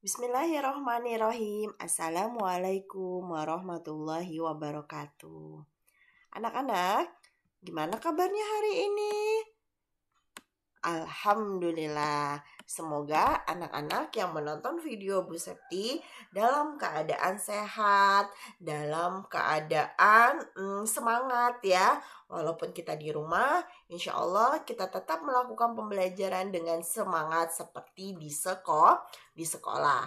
Bismillahirrahmanirrahim. Assalamualaikum warahmatullahi wabarakatuh. Anak-anak, gimana kabarnya hari ini? Alhamdulillah. Semoga anak-anak yang menonton video Bu Septi dalam keadaan sehat, dalam keadaan semangat ya. Walaupun kita di rumah, insya Allah kita tetap melakukan pembelajaran dengan semangat seperti di sekolah.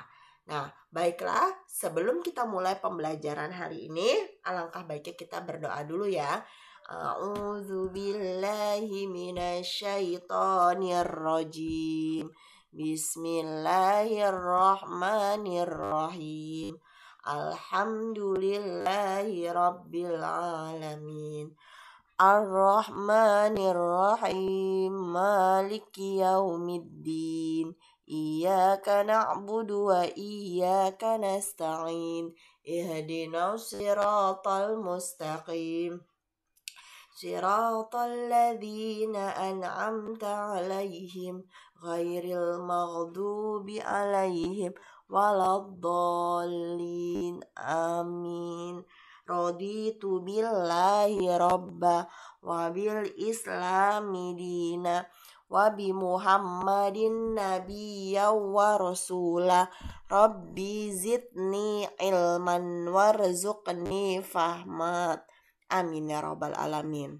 Nah, baiklah, sebelum kita mulai pembelajaran hari ini, alangkah baiknya kita berdoa dulu ya. A'udzu billahi minasyaitonir rajim. Bismillahirrahmanirrahim. Alhamdulillahi rabbil alamin. Ar-Rahmanir-Rahim. Maliki yaumiddin. Iyyaka na'budu wa iyyaka nasta'in. Ihdinas siratal mustaqim. Siratal ladzina an'amta 'alaihim ghairil maghdubi 'alaihim waladdallin. Amin. Raditu billahi rabba wa bil islami dina wa bi Muhammadin nabiyya wa rasula. Rabbi zidni ilman warzuqni fahmat. Amin ya rabbal alamin.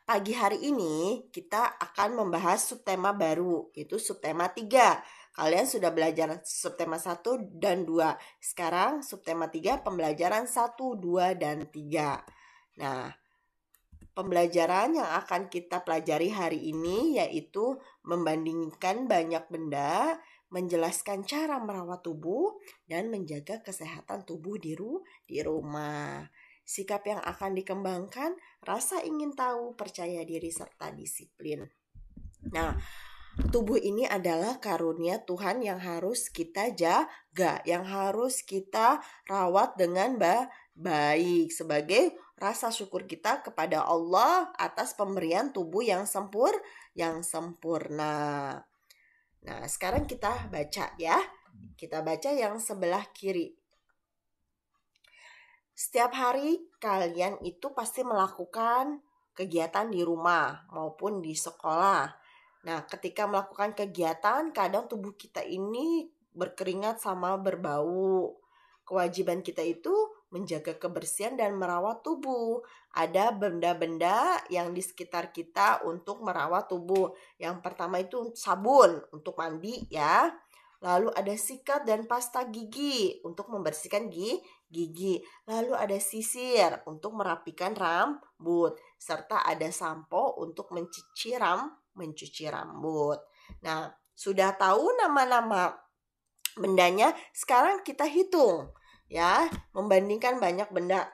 Pagi hari ini kita akan membahas subtema baru, yaitu subtema 3. Kalian sudah belajar subtema 1 dan 2. Sekarang subtema 3 pembelajaran 1, 2, dan 3. Nah, pembelajaran yang akan kita pelajari hari ini yaitu membandingkan banyak benda, menjelaskan cara merawat tubuh, dan menjaga kesehatan tubuh di rumah. Sikap yang akan dikembangkan, rasa ingin tahu, percaya diri, serta disiplin. Nah, tubuh ini adalah karunia Tuhan yang harus kita jaga, yang harus kita rawat dengan baik sebagai rasa syukur kita kepada Allah atas pemberian tubuh yang sempurna. Nah, sekarang kita baca ya. Kita baca yang sebelah kiri. Setiap hari kalian itu pasti melakukan kegiatan di rumah maupun di sekolah. Nah, ketika melakukan kegiatan, kadang tubuh kita ini berkeringat sama berbau. Kewajiban kita itu menjaga kebersihan dan merawat tubuh. Ada benda-benda yang di sekitar kita untuk merawat tubuh. Yang pertama itu sabun untuk mandi ya. Lalu ada sikat dan pasta gigi untuk membersihkan gigi. Lalu ada sisir untuk merapikan rambut. Serta ada sampo untuk mencuci rambut. Nah, sudah tahu nama-nama bendanya? Sekarang kita hitung ya, membandingkan banyak benda.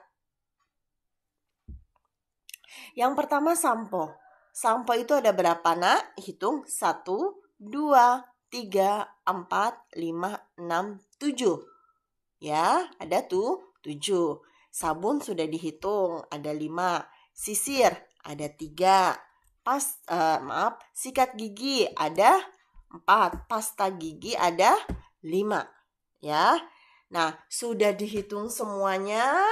Yang pertama sampo. Sampo itu ada berapa nak? Hitung 1, 2, 3, 4, 5, 6, 7. Ya, ada tuh 7. Sabun sudah dihitung, ada 5. Sisir ada 3. Sikat gigi ada 4. Pasta gigi ada 5. Ya. Nah, sudah dihitung semuanya.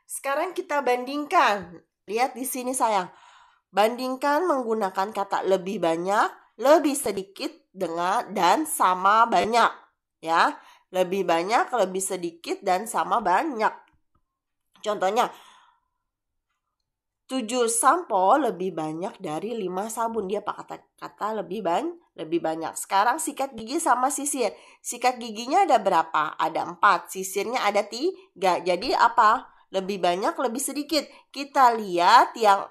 Sekarang kita bandingkan. Lihat di sini sayang. Bandingkan menggunakan kata lebih banyak, lebih sedikit dan sama banyak. Ya, lebih banyak, lebih sedikit, dan sama banyak. Contohnya, 7 sampo lebih banyak dari 5 sabun. Dia pakai kata lebih banyak. Sekarang sikat gigi sama sisir. Sikat giginya ada berapa? Ada 4. Sisirnya ada 3. Jadi apa? Lebih banyak, lebih sedikit. Kita lihat yang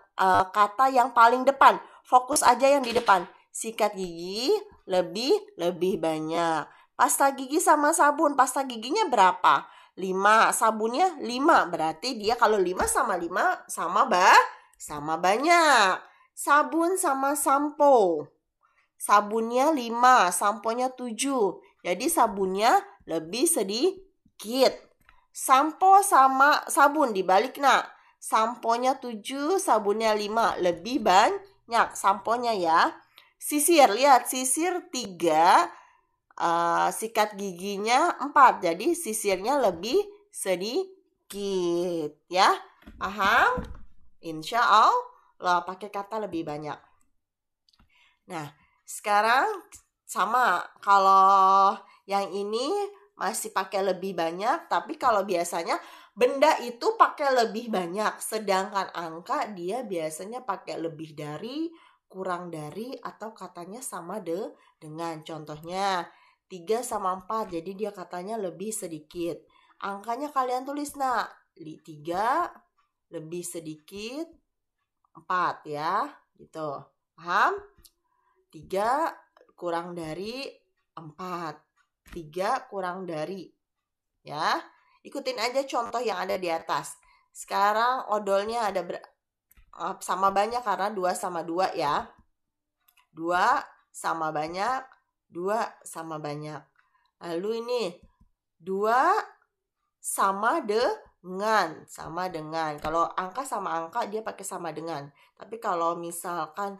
kata yang paling depan. Fokus aja yang di depan. Sikat gigi lebih banyak. Pasta gigi sama sabun. Pasta giginya berapa? 5. Sabunnya 5. Berarti dia kalau 5 sama 5 sama banyak. Sabun sama sampo. Sabunnya 5. Samponya 7. Jadi sabunnya lebih sedikit. Sampo sama sabun dibalik nak. Samponya 7. Sabunnya 5. Lebih banyak samponya ya. Sisir, lihat sisir 3, sikat giginya 4, jadi sisirnya lebih sedikit ya. Paham? Insya Allah pakai kata lebih banyak. Nah, sekarang sama, kalau yang ini masih pakai lebih banyak, tapi kalau biasanya benda itu pakai lebih banyak, sedangkan angka dia biasanya pakai lebih dari, kurang dari, atau katanya sama dengan. Contohnya 3 sama 4, jadi dia katanya lebih sedikit. Angkanya kalian tulis nak, 3 lebih sedikit 4 ya, gitu. Paham? 3 kurang dari 4. 3 kurang dari. Ya. Ikutin aja contoh yang ada di atas. Sekarang odolnya ada sama banyak karena 2 sama 2 ya. 2 sama banyak, 2 sama banyak. Lalu ini 2 sama dengan. Kalau angka sama angka dia pakai sama dengan. Tapi kalau misalkan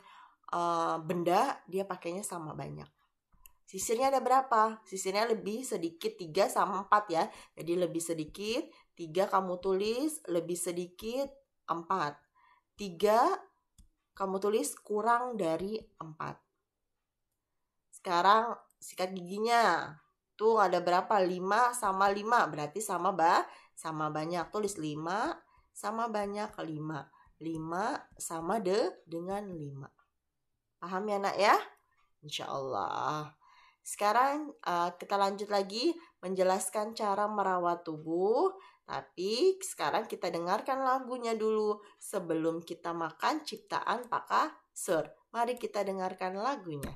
benda dia pakainya sama banyak. Sisirnya ada berapa? Sisirnya lebih sedikit 3 sama 4 ya. Jadi lebih sedikit 3 kamu tulis, lebih sedikit 4. 3 kamu tulis kurang dari 4. Sekarang sikat giginya. Tuh ada berapa? 5 sama 5. Berarti sama banyak. Tulis 5 sama banyak 5. 5 sama dengan 5. Paham ya nak ya? Insya Allah. Sekarang kita lanjut lagi menjelaskan cara merawat tubuh. Tapi sekarang kita dengarkan lagunya dulu sebelum kita makan ciptaan Pak Kasur. Mari kita dengarkan lagunya.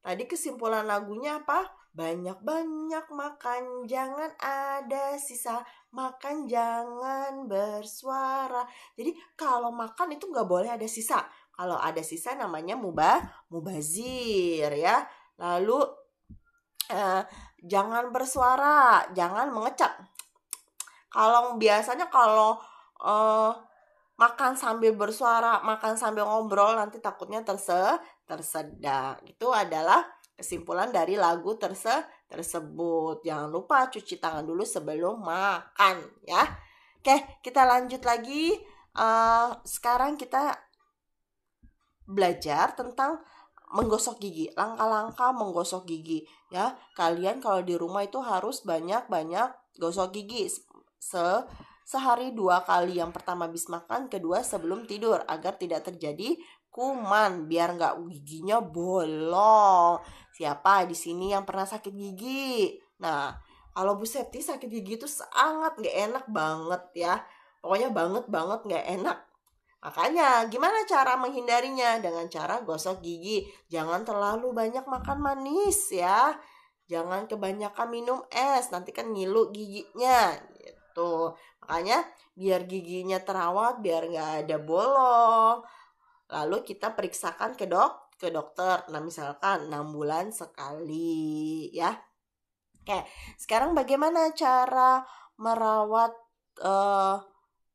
Tadi kesimpulan lagunya apa? Banyak-banyak makan, jangan ada sisa. Makan jangan bersuara. Jadi kalau makan itu nggak boleh ada sisa. Kalau ada sisa namanya mubazir ya. Lalu jangan bersuara, jangan mengecap. Biasanya kalau makan sambil bersuara, makan sambil ngobrol, nanti takutnya tersedak. Itu adalah kesimpulan dari lagu tersebut. Jangan lupa cuci tangan dulu sebelum makan ya. Oke, kita lanjut lagi. Sekarang kita belajar tentang menggosok gigi. Langkah-langkah menggosok gigi ya. Kalian kalau di rumah itu harus banyak-banyak gosok gigi. Sehari 2 kali, yang pertama habis makan, kedua sebelum tidur, agar tidak terjadi kuman, biar nggak giginya bolong. Siapa di sini yang pernah sakit gigi? Nah, kalau Bu Septi sakit gigi itu sangat nggak enak banget ya, pokoknya banget nggak enak. Makanya gimana cara menghindarinya? Dengan cara gosok gigi. Jangan terlalu banyak makan manis ya. jangan kebanyakan minum es, nanti kan ngilu giginya gitu. Makanya biar giginya terawat, biar nggak ada bolong, lalu kita periksakan ke dokter. Nah, misalkan 6 bulan sekali ya. Oke, sekarang bagaimana cara merawat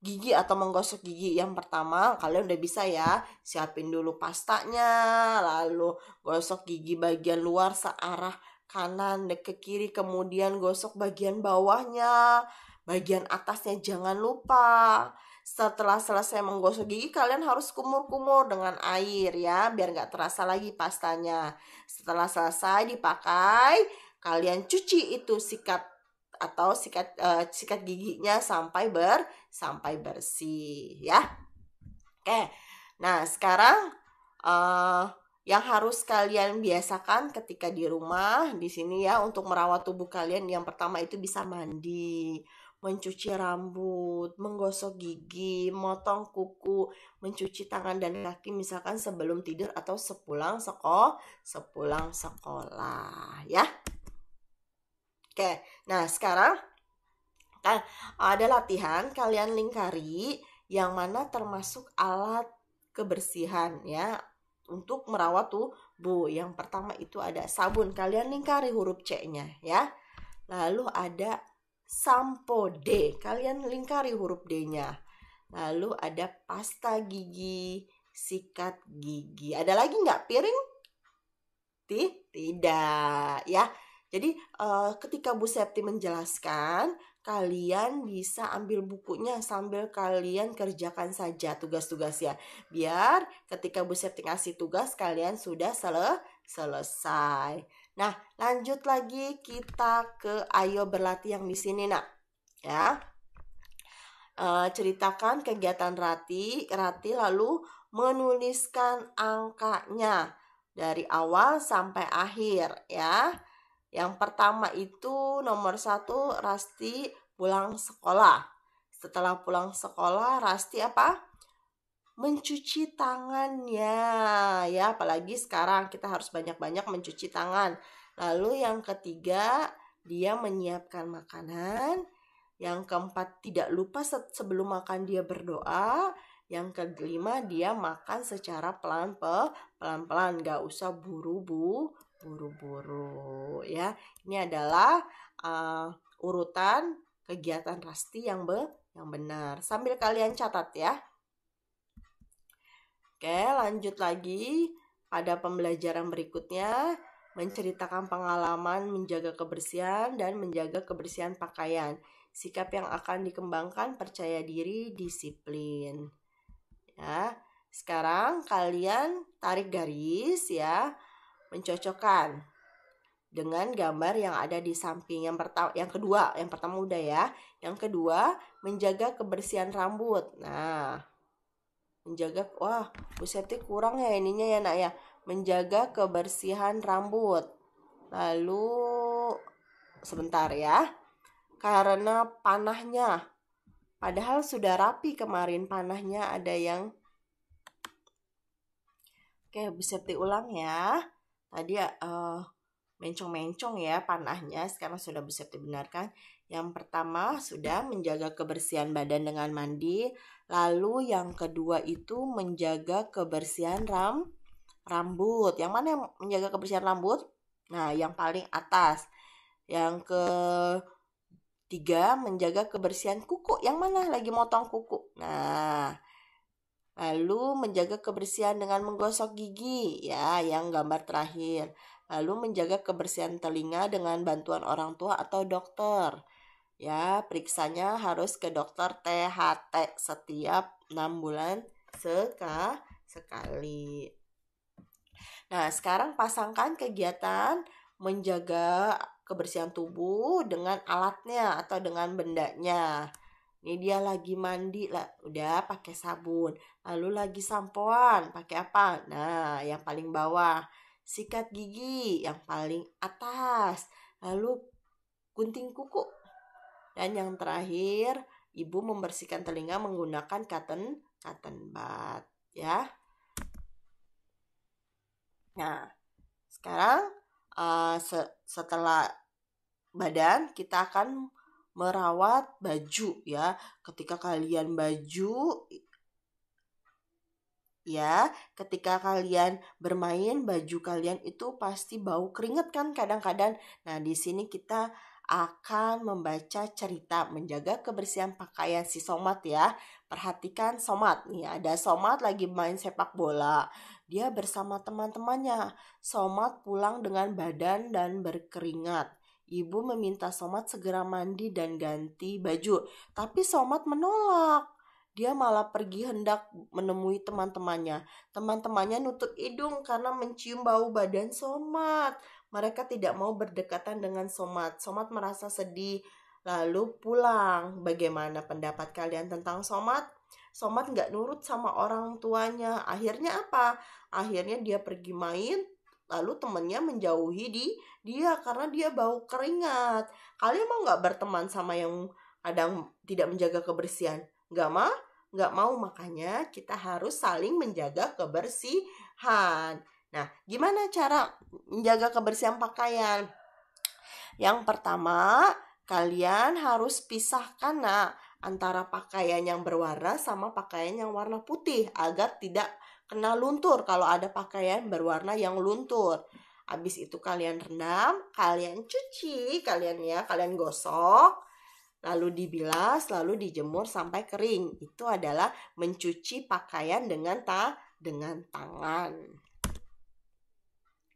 gigi atau menggosok gigi? Yang pertama, kalian udah bisa ya, siapin dulu pastanya, lalu gosok gigi bagian luar searah kanan ke kiri, kemudian gosok bagian bawahnya, bagian atasnya jangan lupa. Setelah selesai menggosok gigi, kalian harus kumur-kumur dengan air ya, biar nggak terasa lagi pastanya. Setelah selesai dipakai, kalian cuci itu sikat giginya sampai bersih ya. Oke. Nah, sekarang yang harus kalian biasakan ketika di rumah di sini ya untuk merawat tubuh kalian, yang pertama itu bisa mandi, mencuci rambut, menggosok gigi, motong kuku, mencuci tangan dan kaki misalkan sebelum tidur atau sepulang sekolah ya. Oke, nah sekarang kan ada latihan kalian lingkari yang mana termasuk alat kebersihan ya untuk merawat tubuh. Yang pertama itu ada sabun, kalian lingkari huruf C-nya ya. Lalu ada sampo D, kalian lingkari huruf D-nya. Lalu ada pasta gigi, sikat gigi. Ada lagi nggak piring? Tidak ya. Jadi ketika Bu Septi menjelaskan, kalian bisa ambil bukunya sambil kalian kerjakan saja tugas-tugasnya. Biar ketika Bu Septi ngasih tugas, kalian sudah selesai. Nah, lanjut lagi kita ke ayo berlatih yang di sini nak. Ya. Ceritakan kegiatan Rati lalu menuliskan angkanya dari awal sampai akhir ya. Yang pertama itu nomor 1, Rasti pulang sekolah. Setelah pulang sekolah, Rasti apa? Mencuci tangannya ya, apalagi sekarang kita harus banyak-banyak mencuci tangan. Lalu yang ketiga, dia menyiapkan makanan. Yang keempat, tidak lupa sebelum makan dia berdoa. Yang kelima, dia makan secara pelan-pelan, gak usah buru-buru ya. Ini adalah urutan kegiatan Rasti yang benar. Sambil kalian catat ya. Oke, lanjut lagi pada pembelajaran berikutnya, menceritakan pengalaman menjaga kebersihan dan menjaga kebersihan pakaian. Sikap yang akan dikembangkan, percaya diri, disiplin. Ya. Sekarang kalian tarik garis ya. Mencocokkan dengan gambar yang ada di samping. Yang pertama udah ya. Yang kedua, menjaga kebersihan rambut. Nah, Bu Septi kurang ya ininya ya nak ya. Menjaga kebersihan rambut. Lalu sebentar ya. Karena panahnya, padahal sudah rapi kemarin panahnya ada yang. Oke, Bu Septi ulang ya. Tadi mencong-mencong ya panahnya, sekarang sudah bisa dibenarkan. Yang pertama sudah menjaga kebersihan badan dengan mandi. Lalu yang kedua itu menjaga kebersihan rambut. Yang mana yang menjaga kebersihan rambut? Nah, yang paling atas. Yang ketiga menjaga kebersihan kuku. Yang mana lagi motong kuku? Nah, lalu menjaga kebersihan dengan menggosok gigi ya, yang gambar terakhir. Lalu menjaga kebersihan telinga dengan bantuan orang tua atau dokter. Ya, periksanya harus ke dokter THT setiap 6 bulan sekali. Nah, sekarang pasangkan kegiatan menjaga kebersihan tubuh dengan alatnya atau dengan bendanya. Ini dia lagi mandi lah, udah pakai sabun. Lalu lagi sampoan, pakai apa? Nah, yang paling bawah. Sikat gigi, yang paling atas. Lalu gunting kuku. Dan yang terakhir, ibu membersihkan telinga menggunakan cotton bud, ya. Nah, sekarang setelah badan kita akan merawat baju ya. Ketika kalian ketika kalian bermain, baju kalian itu pasti bau keringat kan kadang-kadang. Nah, di sini kita akan membaca cerita menjaga kebersihan pakaian si Somat ya. Perhatikan Somat. Nih, ada Somat lagi main sepak bola. Dia bersama teman-temannya. Somat pulang dengan badan dan berkeringat. Ibu meminta Somat segera mandi dan ganti baju. Tapi Somat menolak. Dia malah pergi hendak menemui teman-temannya. Teman-temannya nutup hidung karena mencium bau badan Somat. Mereka tidak mau berdekatan dengan Somat. Somat merasa sedih, lalu pulang. Bagaimana pendapat kalian tentang Somat? Somat nggak nurut sama orang tuanya. Akhirnya apa? Akhirnya dia pergi main, lalu temannya menjauhi dia karena dia bau keringat. Kalian mau nggak berteman sama yang kadang tidak menjaga kebersihan? Nggak mau, makanya kita harus saling menjaga kebersihan. Nah, gimana cara menjaga kebersihan pakaian? Yang pertama, kalian harus pisahkan antara pakaian yang berwarna sama pakaian yang warna putih agar tidak kena luntur kalau ada pakaian berwarna yang luntur. Habis itu kalian rendam, kalian cuci, kalian gosok, lalu dibilas, lalu dijemur sampai kering. Itu adalah mencuci pakaian dengan tangan.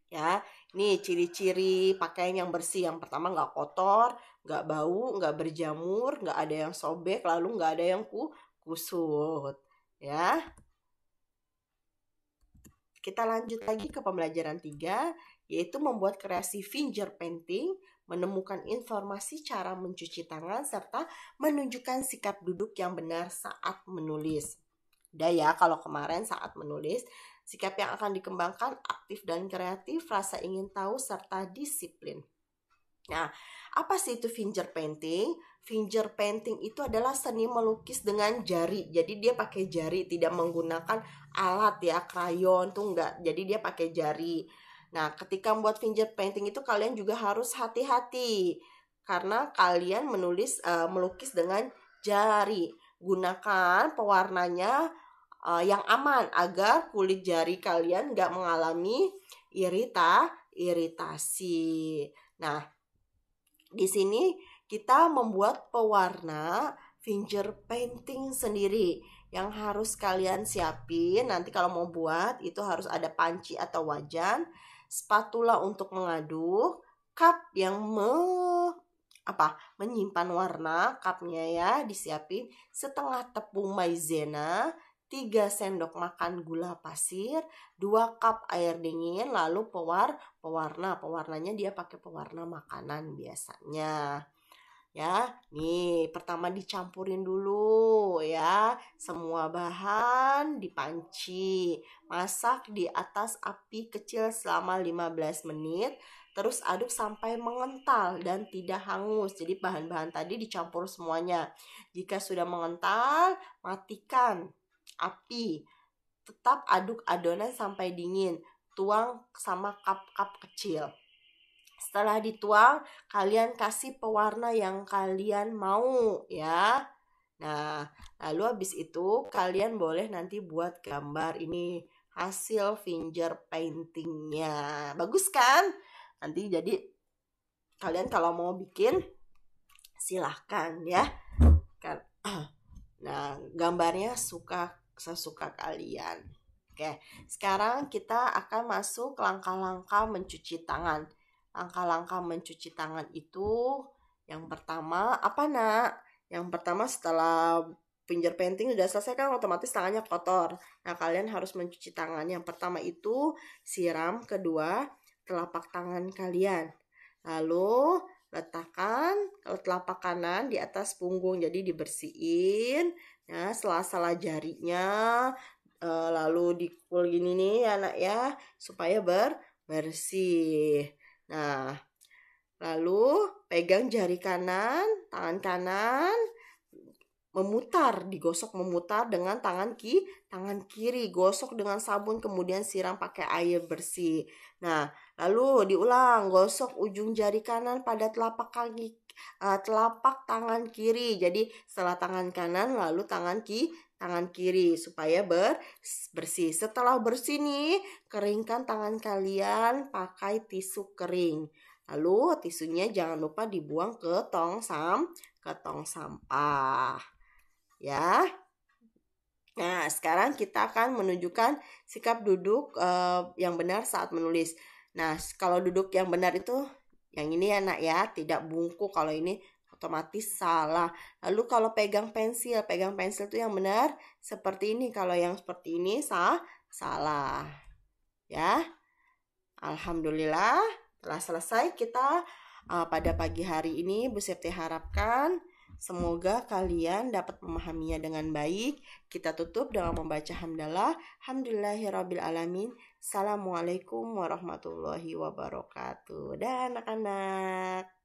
Ya, ini ciri-ciri pakaian yang bersih. Yang pertama nggak kotor, nggak bau, nggak berjamur, nggak ada yang sobek, lalu nggak ada yang kusut. Ya. Kita lanjut lagi ke pembelajaran 3, yaitu membuat kreasi finger painting, menemukan informasi cara mencuci tangan, serta menunjukkan sikap duduk yang benar saat menulis. Udah ya, kalau kemarin saat menulis, sikap yang akan dikembangkan aktif dan kreatif, rasa ingin tahu, serta disiplin. Nah, apa sih itu finger painting? Finger painting itu adalah seni melukis dengan jari. Jadi dia pakai jari, tidak menggunakan alat ya, krayon tuh enggak. Jadi dia pakai jari. Nah, ketika membuat finger painting itu kalian juga harus hati-hati karena kalian melukis dengan jari. Gunakan pewarnanya yang aman agar kulit jari kalian nggak mengalami iritasi. Nah, di sini kita membuat pewarna finger painting sendiri. Yang harus kalian siapin nanti kalau mau buat itu harus ada panci atau wajan, spatula untuk mengaduk, cup yang menyimpan warna, cupnya ya disiapin, setengah tepung maizena, 3 sendok makan gula pasir, 2 cup air dingin, lalu pewarnanya dia pakai pewarna makanan biasanya. Ya, nih pertama dicampurin dulu ya, semua bahan di panci. Masak di atas api kecil selama 15 menit, terus aduk sampai mengental dan tidak hangus. Jadi bahan-bahan tadi dicampur semuanya. Jika sudah mengental, matikan api. Tetap aduk adonan sampai dingin. Tuang sama cup-cup kecil. Setelah dituang, kalian kasih pewarna yang kalian mau ya. Nah, lalu habis itu kalian boleh nanti buat gambar. Ini hasil finger paintingnya. Bagus kan? Nanti jadi kalian kalau mau bikin silahkan ya. Nah, gambarnya sesuka kalian. Oke, sekarang kita akan masuk langkah-langkah mencuci tangan. Langkah-langkah mencuci tangan itu yang pertama apa nak? Yang pertama setelah finger painting udah selesai kan otomatis tangannya kotor. Nah kalian harus mencuci tangan. Yang pertama itu siram kedua telapak tangan kalian. Lalu letakkan telapak kanan di atas punggung. Jadi dibersihin ya sela-sela jarinya. Lalu dikul gini nih ya nak ya supaya bersih. Nah, lalu pegang jari kanan, tangan kanan, digosok memutar dengan tangan kiri, gosok dengan sabun kemudian siram pakai air bersih. Nah, Lalu diulang, gosok ujung jari kanan pada telapak tangan kiri. Jadi setelah tangan kanan lalu tangan kiri supaya bersih. Setelah bersih nih, keringkan tangan kalian pakai tisu kering. Lalu tisunya jangan lupa dibuang ke tong sampah. Ya. Nah, sekarang kita akan menunjukkan sikap duduk yang benar saat menulis. Nah, kalau duduk yang benar itu yang ini ya nak ya, tidak bungkuk. Kalau ini otomatis salah. Lalu kalau pegang pensil itu yang benar seperti ini. Kalau yang seperti ini salah. Ya. Alhamdulillah telah selesai kita pada pagi hari ini. Bu Septi harapkan semoga kalian dapat memahaminya dengan baik. Kita tutup dengan membaca hamdalah. Alhamdulillahirrabbilalamin. Assalamualaikum warahmatullahi wabarakatuh. Dan anak-anak.